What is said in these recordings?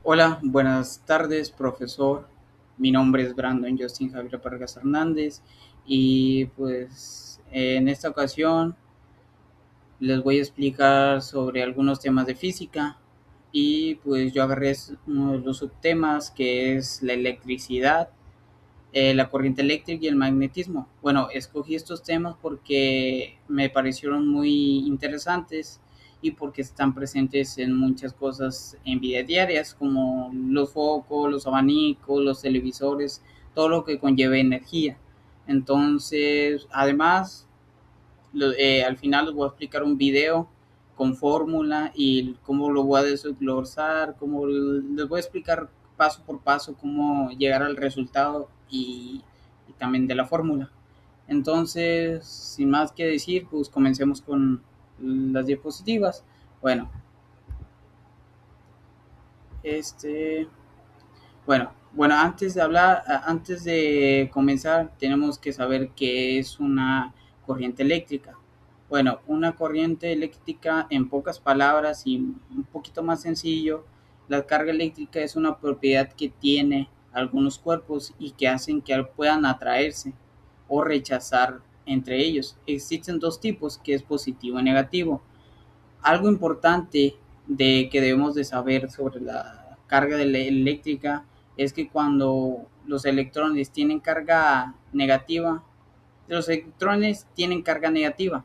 Hola, buenas tardes, profesor. Mi nombre es Brandon Justin Javier Vargas Hernández y pues en esta ocasión les voy a explicar sobre algunos temas de física y pues yo agarré uno de los subtemas que es la electricidad, la corriente eléctrica y el magnetismo. Bueno, escogí estos temas porque me parecieron muy interesantes y porque están presentes en muchas cosas en vida diarias, como los focos, los abanicos, los televisores, todo lo que conlleve energía. Entonces, además, al final les voy a explicar un video con fórmula y cómo lo voy a desglosar, cómo les voy a explicar paso por paso cómo llegar al resultado y también de la fórmula. Entonces, sin más que decir, pues comencemos con las diapositivas. Bueno, este, antes de comenzar, tenemos que saber qué es una corriente eléctrica. Bueno, una corriente eléctrica, en pocas palabras y un poquito más sencillo, la carga eléctrica es una propiedad que tiene algunos cuerpos y que hacen que puedan atraerse o rechazar entre ellos. Existen dos tipos, que es positivo y negativo. Algo importante de que debemos de saber sobre la carga eléctrica es que cuando los electrones tienen carga negativa, los electrones tienen carga negativa.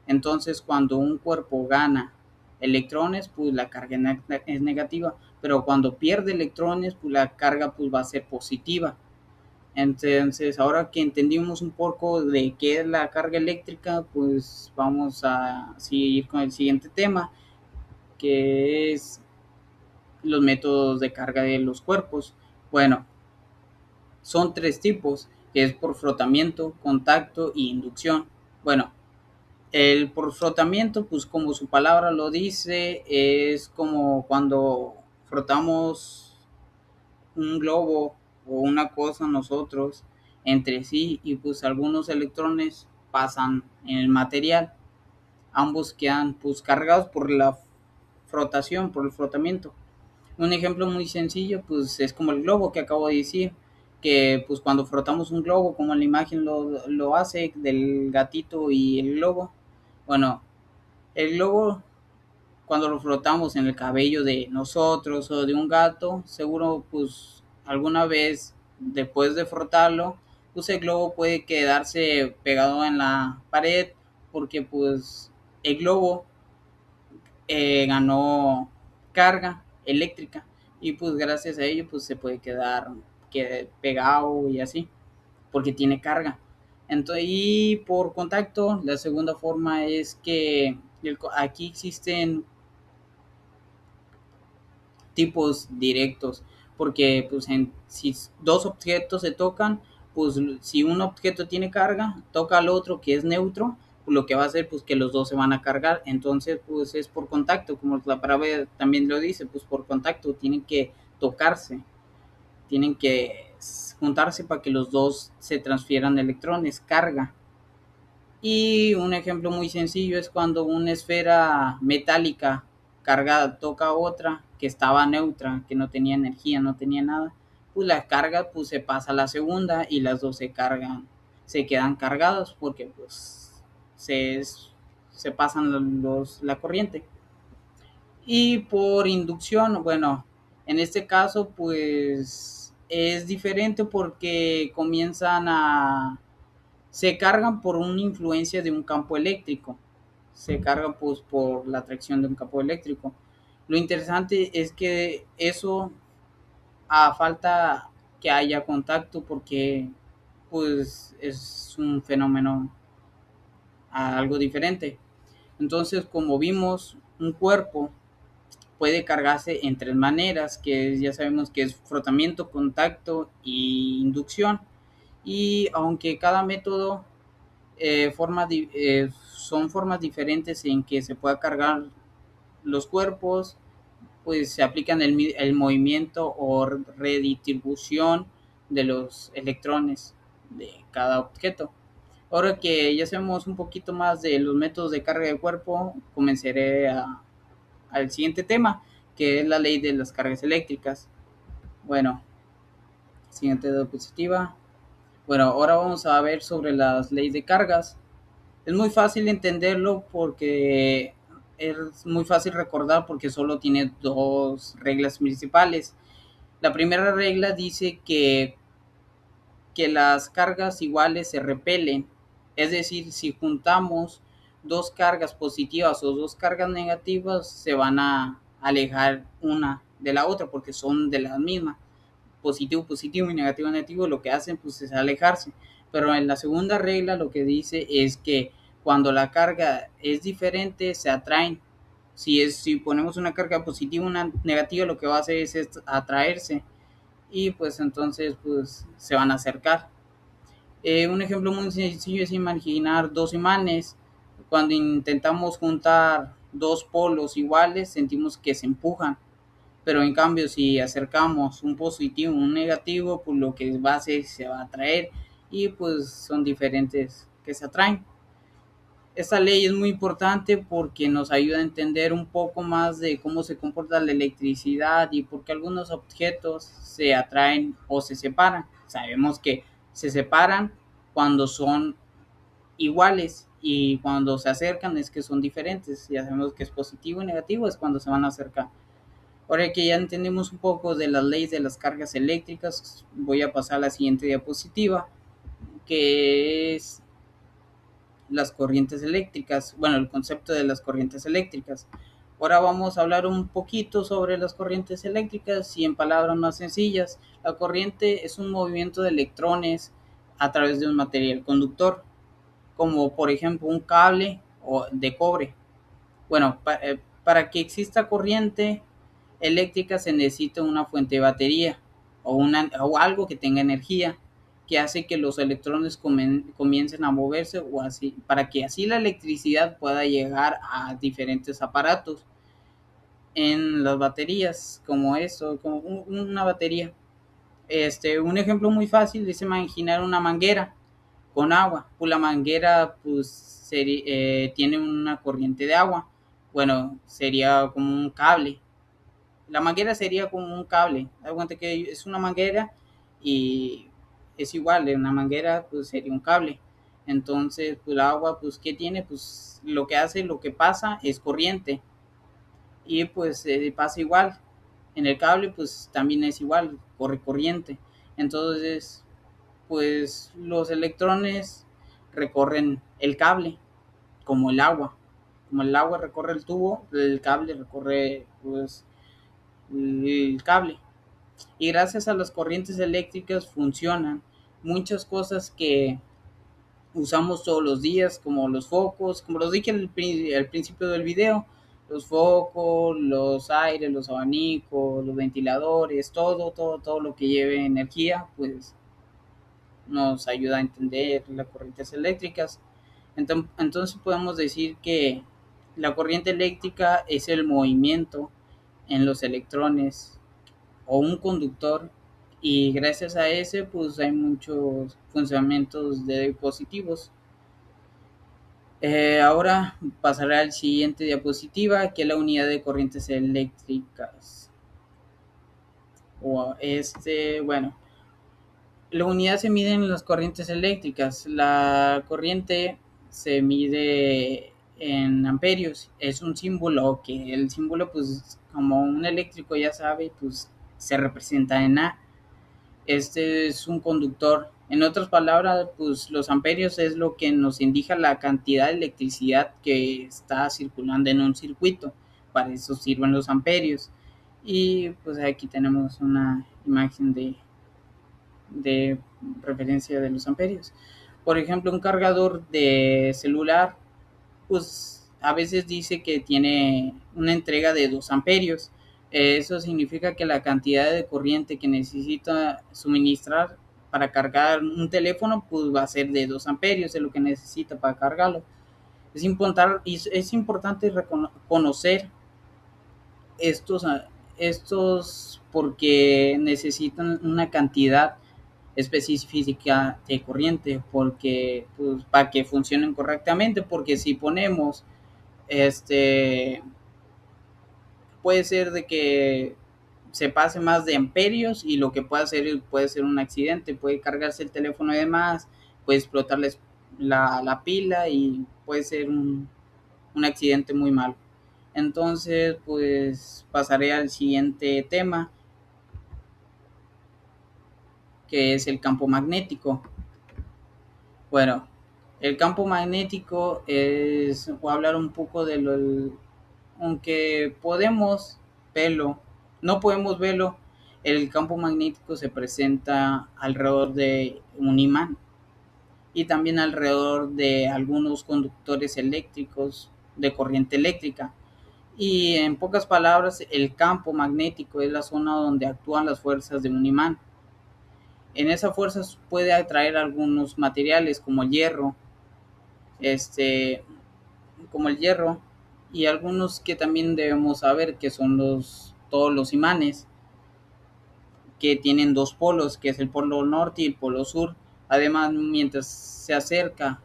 Entonces, cuando un cuerpo gana electrones, pues la carga es negativa, pero cuando pierde electrones, pues la carga pues va a ser positiva. Entonces, ahora que entendimos un poco de qué es la carga eléctrica, pues vamos a seguir con el siguiente tema, que es los métodos de carga de los cuerpos. Bueno, son tres tipos, que es por frotamiento, contacto e inducción. Bueno, el por frotamiento, pues como su palabra lo dice, es como cuando frotamos un globo o una cosa nosotros entre sí y pues algunos electrones pasan en el material. Ambos quedan pues cargados por la frotación, por el frotamiento. Un ejemplo muy sencillo, pues es como el globo que acabo de decir, que pues cuando frotamos un globo, como la imagen lo hace del gatito y el globo, bueno, el globo cuando lo frotamos en el cabello de nosotros o de un gato, seguro pues alguna vez después de frotarlo, pues el globo puede quedarse pegado en la pared porque pues el globo ganó carga eléctrica y pues gracias a ello pues se puede quedar pegado y así porque tiene carga. Entonces, y por contacto, la segunda forma es que aquí existen tipos directos, porque pues si dos objetos se tocan, pues si un objeto tiene carga, toca al otro que es neutro, pues lo que va a hacer pues que los dos se van a cargar, entonces pues es por contacto, como la palabra también lo dice, pues por contacto, tienen que tocarse, tienen que juntarse para que los dos se transfieran electrones, carga. Y un ejemplo muy sencillo es cuando una esfera metálica cargada toca a otra que estaba neutra, que no tenía energía, no tenía nada, pues la carga pues se pasa a la segunda y las dos se cargan, se quedan cargados porque pues se, se pasan la corriente. Y por inducción, bueno, en este caso pues es diferente porque se cargan por una influencia de un campo eléctrico, se cargan pues por la atracción de un campo eléctrico. Lo interesante es que eso a falta que haya contacto porque pues es un fenómeno algo diferente. Entonces, como vimos, un cuerpo puede cargarse en tres maneras, que ya sabemos que es frotamiento, contacto y inducción. Y aunque cada método son formas diferentes en que se pueda cargar los cuerpos, pues se aplican el movimiento o redistribución de los electrones de cada objeto. Ahora que ya sabemos un poquito más de los métodos de carga de cuerpo, comenzaré al siguiente tema, que es la ley de las cargas eléctricas. Bueno, siguiente diapositiva. Bueno, ahora vamos a ver sobre las leyes de cargas. Es muy fácil entenderlo porque es muy fácil recordar porque solo tiene dos reglas principales. La primera regla dice que las cargas iguales se repelen. Es decir, si juntamos dos cargas positivas o dos cargas negativas, se van a alejar una de la otra porque son de la misma. Positivo, positivo y negativo, negativo, lo que hacen pues es alejarse. Pero en la segunda regla lo que dice es que cuando la carga es diferente, se atraen. Si ponemos una carga positiva y una negativa, lo que va a hacer es atraerse y pues entonces pues se van a acercar. Un ejemplo muy sencillo es imaginar dos imanes. Cuando intentamos juntar dos polos iguales, sentimos que se empujan. Pero en cambio, si acercamos un positivo y un negativo, pues lo que va a hacer se va a atraer y pues son diferentes que se atraen. Esta ley es muy importante porque nos ayuda a entender un poco más de cómo se comporta la electricidad y por qué algunos objetos se atraen o se separan. Sabemos que se separan cuando son iguales y cuando se acercan es que son diferentes. Ya sabemos que es positivo y negativo es cuando se van a acercar. Ahora que ya entendemos un poco de las leyes de las cargas eléctricas, voy a pasar a la siguiente diapositiva, que es las corrientes eléctricas, bueno, el concepto de las corrientes eléctricas. Ahora vamos a hablar un poquito sobre las corrientes eléctricas y en palabras más sencillas, la corriente es un movimiento de electrones a través de un material conductor, como por ejemplo un cable de cobre. Bueno, para que exista corriente eléctrica se necesita una fuente de batería o algo que tenga energía que hace que los electrones comiencen a moverse o así, para que así la electricidad pueda llegar a diferentes aparatos. En las baterías, como eso, como una batería. Un ejemplo muy fácil es imaginar una manguera con agua. Pues la manguera pues tiene una corriente de agua. Bueno, sería como un cable. La manguera sería como un cable. Da cuenta que es una manguera y es igual, de una manguera pues sería un cable. Entonces, pues el agua, pues ¿qué tiene? Pues lo que hace, lo que pasa es corriente y pues pasa igual. En el cable pues también es igual, corre corriente. Entonces, pues los electrones recorren el cable como el agua. Como el agua recorre el tubo, el cable recorre pues el cable. Y gracias a las corrientes eléctricas funcionan muchas cosas que usamos todos los días, como los focos, como los dije al principio del video, los focos, los aires, los abanicos, los ventiladores, todo lo que lleve energía, pues nos ayuda a entender las corrientes eléctricas. Entonces podemos decir que la corriente eléctrica es el movimiento en los electrones o un conductor y gracias a ese pues hay muchos funcionamientos de dispositivos. Ahora pasaré al siguiente diapositiva, que es la unidad de corrientes eléctricas. Bueno, la unidad se mide en las corrientes eléctricas. La corriente se mide en amperios. Es un símbolo que el símbolo, pues, como un eléctrico ya sabe, pues se representa en A. Este es un conductor. En otras palabras, pues los amperios es lo que nos indica la cantidad de electricidad que está circulando en un circuito. Para eso sirven los amperios. Y pues aquí tenemos una imagen de referencia de los amperios. Por ejemplo, un cargador de celular, pues a veces dice que tiene una entrega de 2 amperios. Eso significa que la cantidad de corriente que necesita suministrar para cargar un teléfono pues va a ser de 2 amperios, es lo que necesita para cargarlo. Es importante conocer estos, estos porque necesitan una cantidad específica de corriente porque pues, para que funcionen correctamente, porque si ponemos este puede ser de que se pase más de amperios y lo que puede ser un accidente, puede cargarse el teléfono y demás, puede explotarles la pila y puede ser un accidente muy malo. Entonces, pues pasaré al siguiente tema, que es el campo magnético. Bueno, el campo magnético es, voy a hablar un poco de lo, aunque podemos verlo, no podemos verlo, el campo magnético se presenta alrededor de un imán y también alrededor de algunos conductores eléctricos de corriente eléctrica. Y en pocas palabras, el campo magnético es la zona donde actúan las fuerzas de un imán. En esas fuerzas puede atraer algunos materiales como el hierro, este, como el hierro y algunos que también debemos saber que son todos los imanes que tienen dos polos, que es el polo norte y el polo sur. Además, mientras se acerca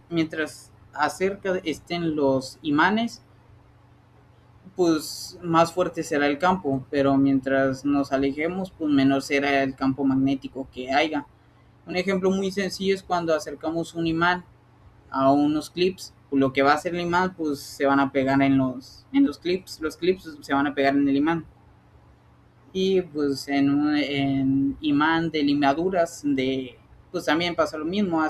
mientras acerca estén los imanes, pues más fuerte será el campo, pero mientras nos alejemos, pues menor será el campo magnético que haya. Un ejemplo muy sencillo es cuando acercamos un imán a unos clips, lo que va a hacer el imán, pues se van a pegar en los clips se van a pegar en el imán. Y pues en imán de limaduras, pues también pasa lo mismo,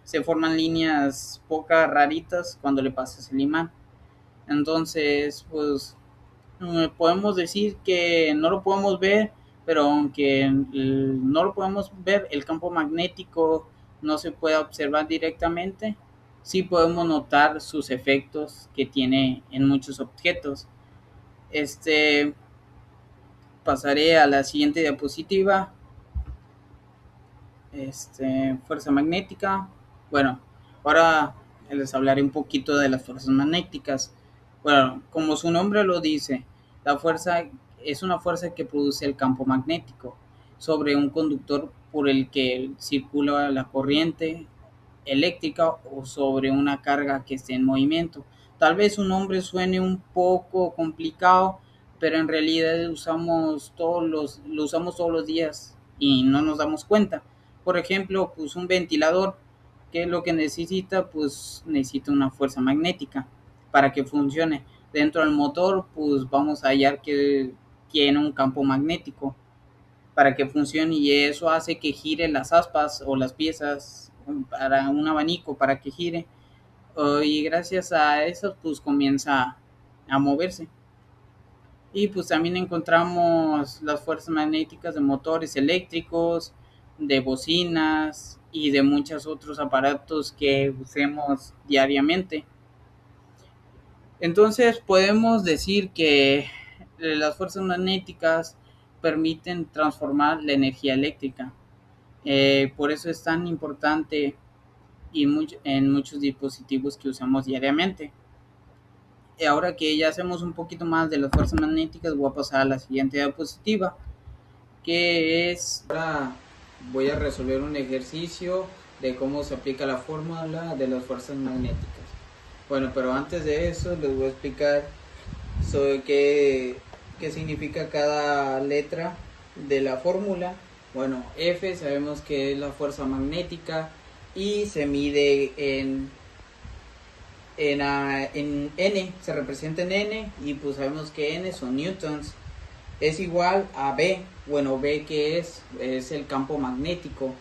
se forman líneas pocas raritas cuando le pasas el imán. Entonces, pues podemos decir que no lo podemos ver, pero aunque no lo podemos ver, el campo magnético no se puede observar directamente, sí podemos notar sus efectos que tiene en muchos objetos. Pasaré a la siguiente diapositiva. Fuerza magnética. Bueno, ahora les hablaré un poquito de las fuerzas magnéticas. Bueno, como su nombre lo dice, la fuerza es una fuerza que produce el campo magnético sobre un conductor por el que circula la corriente eléctrica o sobre una carga que esté en movimiento. Tal vez su nombre suene un poco complicado, pero en realidad lo usamos todos los días y no nos damos cuenta. Por ejemplo, pues un ventilador, ¿qué es lo que necesita? Pues necesita una fuerza magnética para que funcione. Dentro del motor, pues vamos a hallar que tiene un campo magnético para que funcione y eso hace que gire las aspas o las piezas para un abanico para que gire y gracias a eso pues comienza a moverse. Y pues también encontramos las fuerzas magnéticas de motores eléctricos, de bocinas y de muchos otros aparatos que usemos diariamente. Entonces podemos decir que las fuerzas magnéticas permiten transformar la energía eléctrica. Por eso es tan importante y en muchos dispositivos que usamos diariamente. Y ahora que ya hacemos un poquito más de las fuerzas magnéticas, voy a pasar a la siguiente diapositiva, que es, ahora voy a resolver un ejercicio de cómo se aplica la fórmula de las fuerzas magnéticas. Bueno, pero antes de eso les voy a explicar sobre qué significa cada letra de la fórmula. Bueno, F sabemos que es la fuerza magnética y se mide en N, se representa en N y pues sabemos que N son newtons. Es igual a B. Bueno, B que es el campo magnético,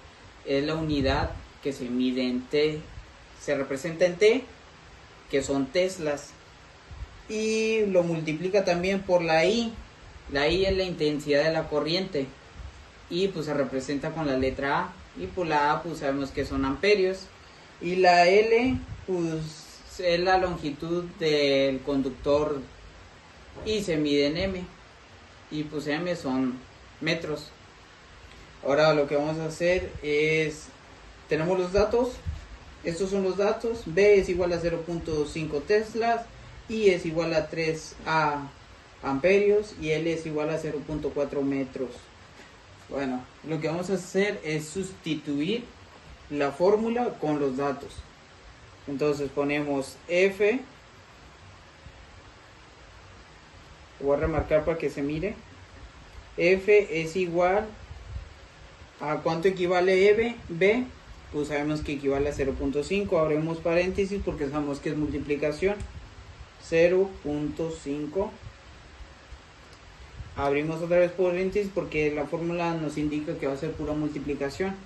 es la unidad que se mide en T, se representa en T, que son teslas, y lo multiplica también por la I. La I es la intensidad de la corriente y pues se representa con la letra A, y por la A pues sabemos que son amperios, y la L pues es la longitud del conductor y se mide en M, y pues M son metros. Ahora lo que vamos a hacer es, tenemos los datos, estos son los datos. B es igual a 0.5 teslas, I es igual a 3 a amperios y L es igual a 0.4 metros. Bueno, lo que vamos a hacer es sustituir la fórmula con los datos. Entonces ponemos F Voy a remarcar para que se mire. F es igual a ¿cuánto equivale B? Pues sabemos que equivale a 0.5. Abrimos paréntesis porque sabemos que es multiplicación. 0.5. Abrimos otra vez paréntesis porque la fórmula nos indica que va a ser pura multiplicación.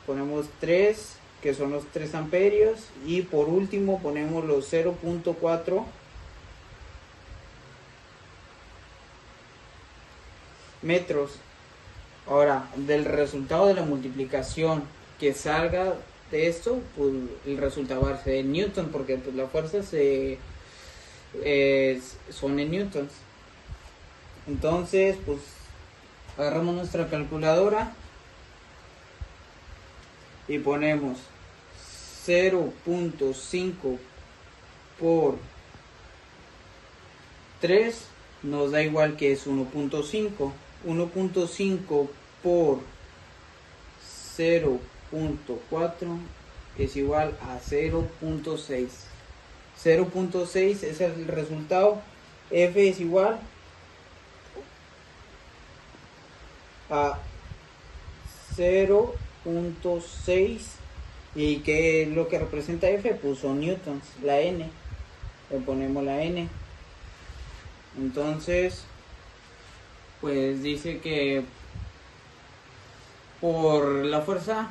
Ponemos 3, que son los 3 amperios, y por último ponemos los 0.4 metros. Ahora, del resultado de la multiplicación que salga de esto, pues el resultado va a ser en newton, porque pues las fuerzas son en newtons. Entonces, pues agarramos nuestra calculadora y ponemos 0.5 por 3 nos da igual que es 1.5. 1.5 por 0.4 es igual a 0.6. 0.6 es el resultado. F es igual a 0.6. ¿Y qué es lo que representa F? Pues son newtons, la N. Le ponemos la N. Entonces, pues dice que por la fuerza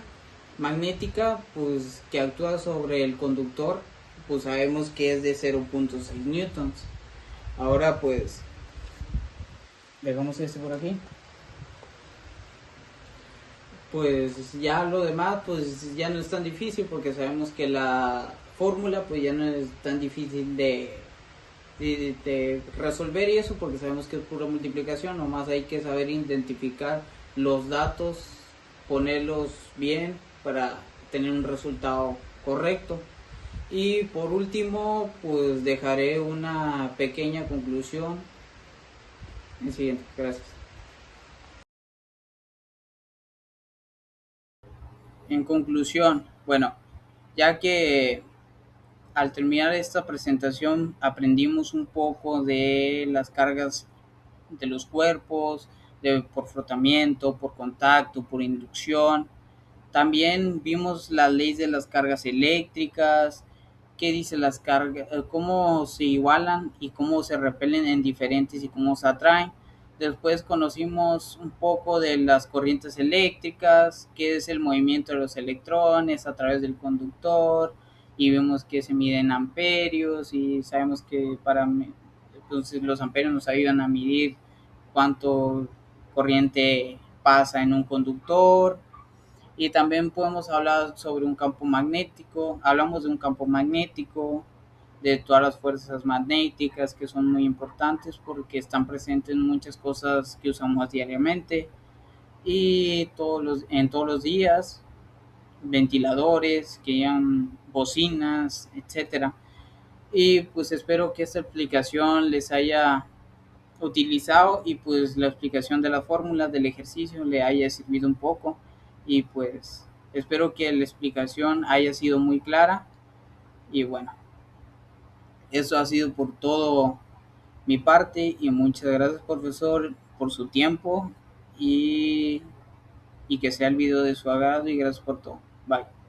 magnética, pues que actúa sobre el conductor, pues sabemos que es de 0.6 newtons. Ahora pues dejamos este por aquí. Pues ya lo demás pues ya no es tan difícil porque sabemos que la fórmula pues ya no es tan difícil de resolver, y eso porque sabemos que es pura multiplicación. Nomás hay que saber identificar los datos, ponerlos bien para tener un resultado correcto. Y por último, pues dejaré una pequeña conclusión en siguiente. Gracias. En conclusión, bueno, ya que al terminar esta presentación aprendimos un poco de las cargas de los cuerpos, por frotamiento, por contacto, por inducción. También vimos las leyes de las cargas eléctricas, qué dice las cargas, cómo se igualan y cómo se repelen en diferentes y cómo se atraen. Después conocimos un poco de las corrientes eléctricas, qué es el movimiento de los electrones a través del conductor, y vemos que se miden amperios, y sabemos que entonces los amperios nos ayudan a medir cuánto corriente pasa en un conductor. Y también podemos hablar sobre un campo magnético. Hablamos de un campo magnético, de todas las fuerzas magnéticas que son muy importantes porque están presentes en muchas cosas que usamos diariamente y en todos los días, ventiladores, que llevan bocinas, etcétera. Y pues espero que esta explicación les haya utilizado, y pues la explicación de la fórmula del ejercicio le haya servido un poco, y pues espero que la explicación haya sido muy clara. Y bueno, eso ha sido por todo mi parte, y muchas gracias, profesor, por su tiempo, y, y que sea el video de su agrado, y gracias por todo. Bye.